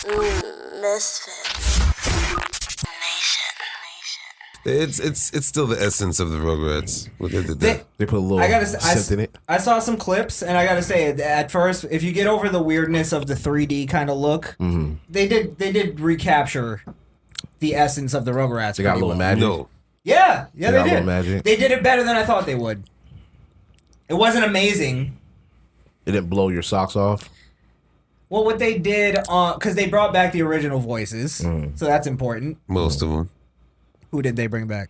Misfit Nation. It's still the essence of the Rugrats. What they did there. They put a little synth in it. I saw some clips, and I gotta say, at first, if you get over the weirdness of the 3D kind of look, they did recapture the essence of the Rugrats. They got a little magic. No. Yeah, got a they little did. magic. They did it better than I thought they would. It wasn't amazing. It didn't blow your socks off. Well, what they did, because they brought back the original voices, so that's important. Most of them. Who did they bring back?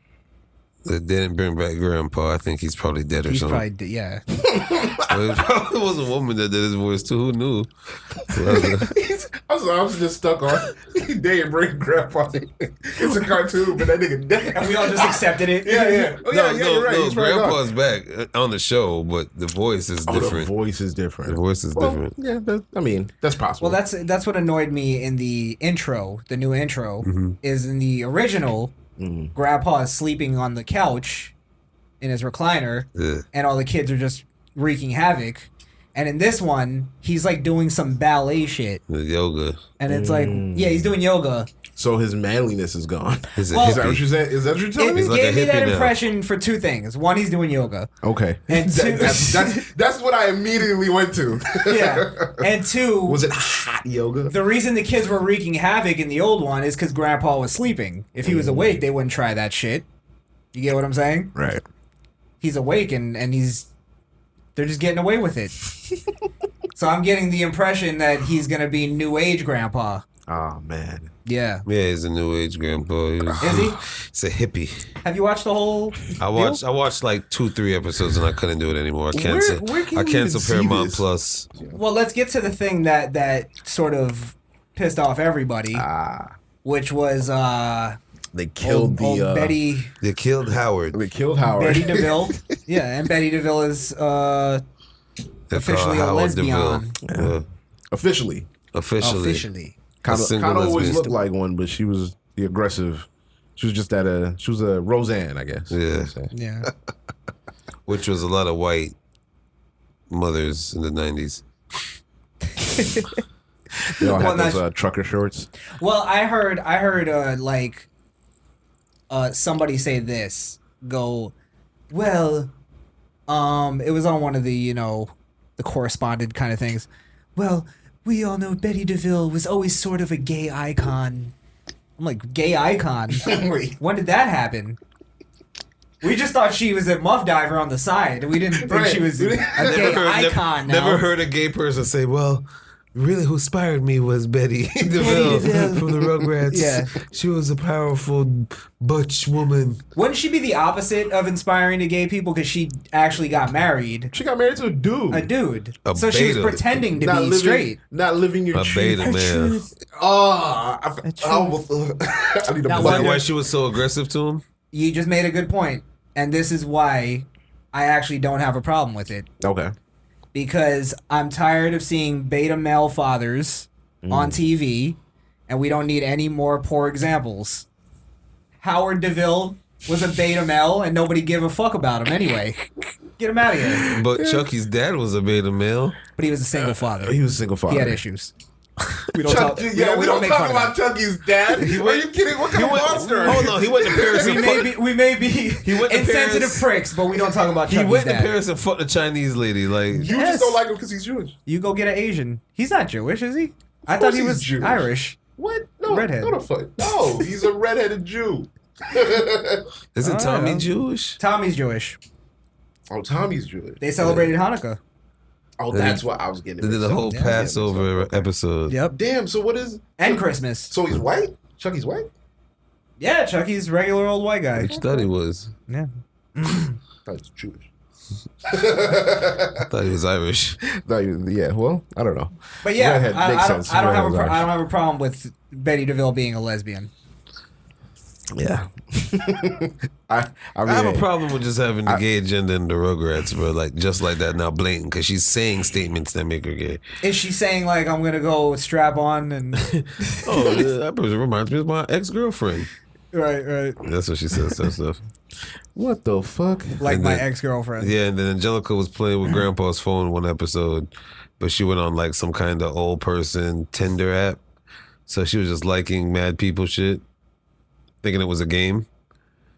They didn't bring back Grandpa. I think he's probably dead or He's something. probably yeah. It probably was a woman that did his voice too. Who knew? I was just stuck on. They didn't bring Grandpa. It's a cartoon, but that nigga dead. And we all just accepted it. Yeah. Oh, yeah, you're right. No, He's probably Grandpa's gone. back on the show, but the voice is different. The voice is different. The voice is different. Yeah, that's possible. Well, that's what annoyed me in the intro, the new intro, is in the original, Grandpa is sleeping on the couch in his recliner, and all the kids are just wreaking havoc. And in this one, he's like doing some ballet shit. The yoga. And it's like, yeah, he's doing yoga. So his manliness is gone. He's a Well, Is that what hippie. you're saying? Is that what you're telling It me? He's like a gave me that hippie now. impression for two things. One, he's doing yoga. Okay. And two, That's what I immediately went to. yeah. And two, Was it hot yoga? the reason the kids were wreaking havoc in the old one is because Grandpa was sleeping. If he was awake, they wouldn't try that shit. You get what I'm saying? Right. He's awake and they're just getting away with it. So I'm getting the impression that he's gonna be new age Grandpa. Oh man. Yeah. Yeah, he's a new age grandpa. Is he? He's a hippie. Have you watched the whole? I watched like 2-3 episodes and I couldn't do it anymore. I canceled. where can I you canceled even see Paramount this? Plus. Well, let's get to the thing that sort of pissed off everybody, which was They killed old the Betty They killed Howard. They killed Howard. Betty DeVille. Yeah, and Betty DeVille is They officially call a Howard lesbian. DeVille. Yeah. Officially. Officially. Kind A of single always lesbian. looked like one, but she was the aggressive. She was just she was a Roseanne, I guess. Yeah. Yeah. Which was a lot of white mothers in the 90s. They all Well, had those trucker shorts. Well, I heard somebody say this. Go, well, it was on one of the, the corresponded kind of things. Well, we all know Betty DeVille was always sort of a gay icon. I'm like, gay icon? Wait. When did that happen? We just thought she was a muff diver on the side. We didn't think she was a gay icon now. Never heard a gay person say, well, really who inspired me was Betty DeVille from the Rugrats. Yeah. She was a powerful butch woman. Wouldn't she be the opposite of inspiring to gay people because she actually got married? She got married to a dude. A dude. A So she was beta. pretending to Not be living, straight. Not living your A truth. beta man. Oh, I almost. I need to Now, block wonder- Why she was so aggressive to him? You just made a good point. And this is why I actually don't have a problem with it. Okay. Because I'm tired of seeing beta male fathers on TV, and we don't need any more poor examples. Howard DeVille was a beta male, and nobody gave a fuck about him anyway. Get him out of here. But Chucky's dad was a beta male. But he was a single father. He was a single father. He had issues. We don't talk. We don't make fun of about that. Chucky's dad. Are you kidding? What kind of monster? Hold on, he went to Paris and fucked. We may be went to insensitive Paris. pricks, but we don't talk about He Chucky's went to dad. Paris and fucked a Chinese lady. Like, You Yes. just don't like him because he's Jewish. You go get an Asian. He's not Jewish, is he? I course thought he he's was Jewish. Irish. What? No, Redhead. No, the fuck. No, he's a redheaded Jew. isn't Tommy know. Jewish? Tommy's Jewish. Oh, Tommy's Jewish. They celebrated Hanukkah. Oh, that's what I was getting. They did a whole Passover episode. Yep. Damn. So what is? And Christmas. So he's white. Chucky's white. Yeah, Chucky's regular old white guy. Which thought he was. Yeah. I thought he's Jewish. I thought he was Irish. Yeah. Well, I don't know. But yeah, Redhead makes I don't sense. have Redhead's Irish. I don't have a problem with Betty DeVille being a lesbian. Yeah. I have a problem with just having the gay agenda in the Rugrats, but like just like that now, blatant, because she's saying statements that make her gay. Is she saying like I'm gonna go strap on and Oh, that person reminds me of my ex-girlfriend. right? That's what she says. That stuff. What the fuck? Like And my then- ex-girlfriend. Yeah, and then Angelica was playing with Grandpa's phone one episode, but she went on like some kind of old person Tinder app So she was just liking mad people shit, thinking it was a game.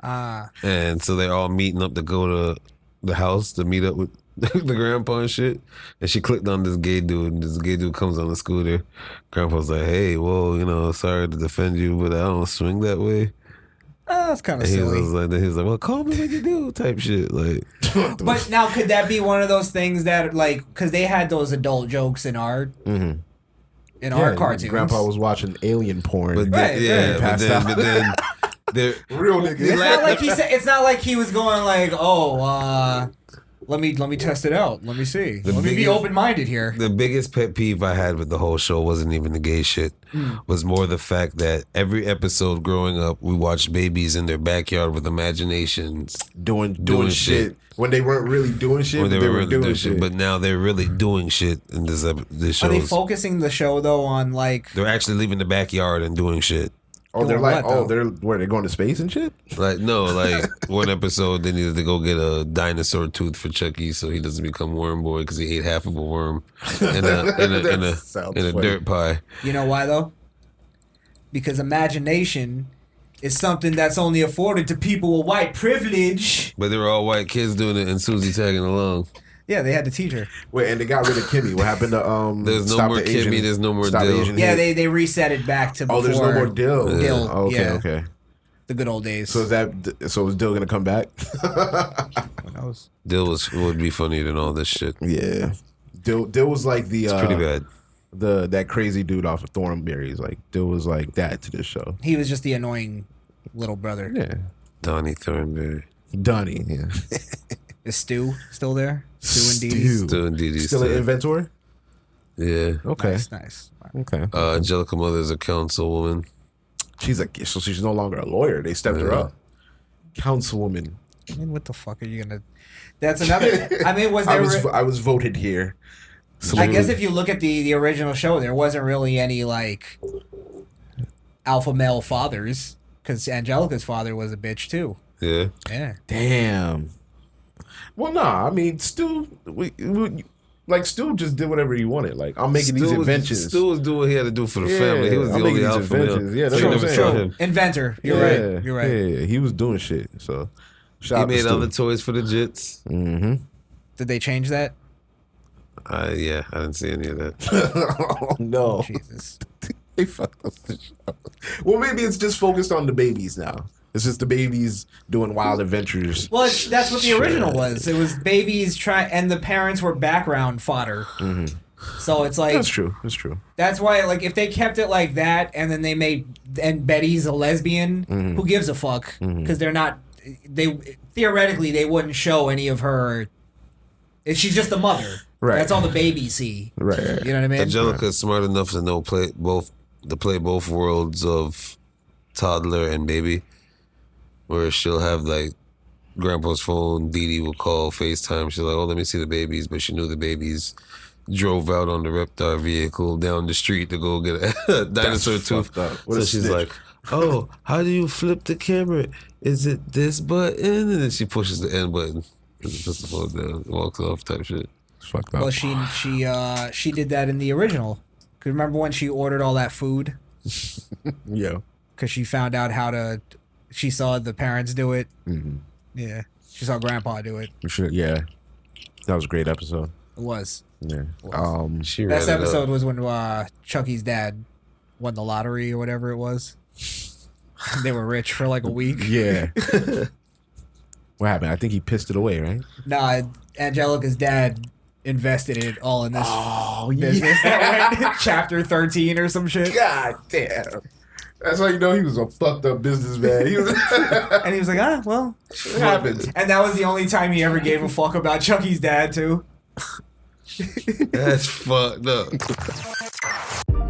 And so they're all meeting up to go to the house to meet up with the grandpa and shit. And she clicked on this gay dude, and this gay dude comes on the scooter. Grandpa's like, hey, well, sorry to defend you, but I don't swing that way. That's kind of silly. He was like, well, call me when you do, type shit. Like, but now, could that be one of those things that, like, because they had those adult jokes in our our cartoons. Grandpa was watching alien porn. But then, but then they're Real niggas. It's not like he said. It's not like he was going like, let me test it out. Let me see. Let me be open minded here. The biggest pet peeve I had with the whole show wasn't even the gay shit. Was more the fact that every episode growing up, we watched babies in their backyard with imaginations doing shit when they weren't really doing shit. When they were really doing shit. But now they're really doing shit in this show. Are they focusing the show though on like? They're actually leaving the backyard and doing shit. Oh, they're like, they're going to space and shit? Like, no, like one episode they needed to go get a dinosaur tooth for Chucky so he doesn't become worm boy because he ate half of a worm in a dirt pie. You know why though? Because imagination is something that's only afforded to people with white privilege. But they were all white kids doing it and Susie tagging along. Yeah, they had to teach her. Wait, and they got rid of Kimmy. What happened to There's no more Kimmy. There's no more Dill. Yeah, they reset it back to before. Oh, there's no more Dill. Yeah. Dill. Oh, okay. The good old days. So is Dill gonna come back? Who knows? Dill would be funnier than all this shit. Yeah, Dill was like the. It's pretty bad. That crazy dude off of Thornberries. Like Dill was like that to this show. He was just the annoying little brother. Yeah, Donnie Thornberry. Donnie. Yeah. Is Stu still there? Stu and Dee. Still an inventor? Yeah. Okay. Nice. Okay. Angelica Mother's a councilwoman. So she's no longer a lawyer. They stepped her up. Councilwoman. I mean, what the fuck are you gonna? That's another. I mean, I was voted here. So I guess if you look at the original show, there wasn't really any like alpha male fathers because Angelica's father was a bitch too. Yeah. Yeah. Damn. Well, nah. I mean, Stu, Stu just did whatever he wanted. Like, I'm making these inventions. Stu was doing what he had to do for the family. He was the only alpha male. Yeah, that's what I'm saying. Inventor. You're right. You're right. Yeah, he was doing shit. So, he made other toys for the Jits. Mm-hmm. Did they change that? Yeah, I didn't see any of that. Oh, no. Jesus. They fucked up the show. Well, maybe it's just focused on the babies now. It's just the babies doing wild adventures. Well, that's what the original was. It was babies and the parents were background fodder. Mm-hmm. So it's like that's true. That's true. That's why, like, if they kept it like that, and then they made Betty's a lesbian, who gives a fuck? Because they're not. Theoretically they wouldn't show any of her. She's just the mother. Right. That's all the babies see. Right. You know what I mean? Angelica's smart enough to know play both worlds of toddler and baby. Where she'll have like grandpa's phone, Dee Dee will call FaceTime. She's like, oh, let me see the babies. But she knew the babies drove out on the Reptar vehicle down the street to go get a dinosaur tooth. So she's like, oh, how do you flip the camera? Is it this button? And then she pushes the end button. And puts the phone down, walks off type shit. It's fucked up. Well, she did that in the original. Cause remember when she ordered all that food? Yeah. Because she found out she saw the parents do it. Mm-hmm. Yeah. She saw grandpa do it. Sure, yeah. That was a great episode. It was. Yeah. Best episode was when Chucky's dad won the lottery or whatever it was. They were rich for like a week. Yeah. What happened? I think he pissed it away, right? Nah, Angelica's dad invested it all in this business. Yeah. Chapter 13 or some shit. God damn. That's how you know he was a fucked up businessman. And he was like, well, it happens. And that was the only time he ever gave a fuck about Chucky's dad, too. That's fucked up.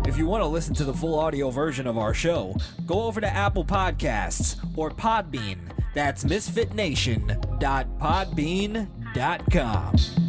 If you want to listen to the full audio version of our show, go over to Apple Podcasts or Podbean. That's misfitnation.podbean.com.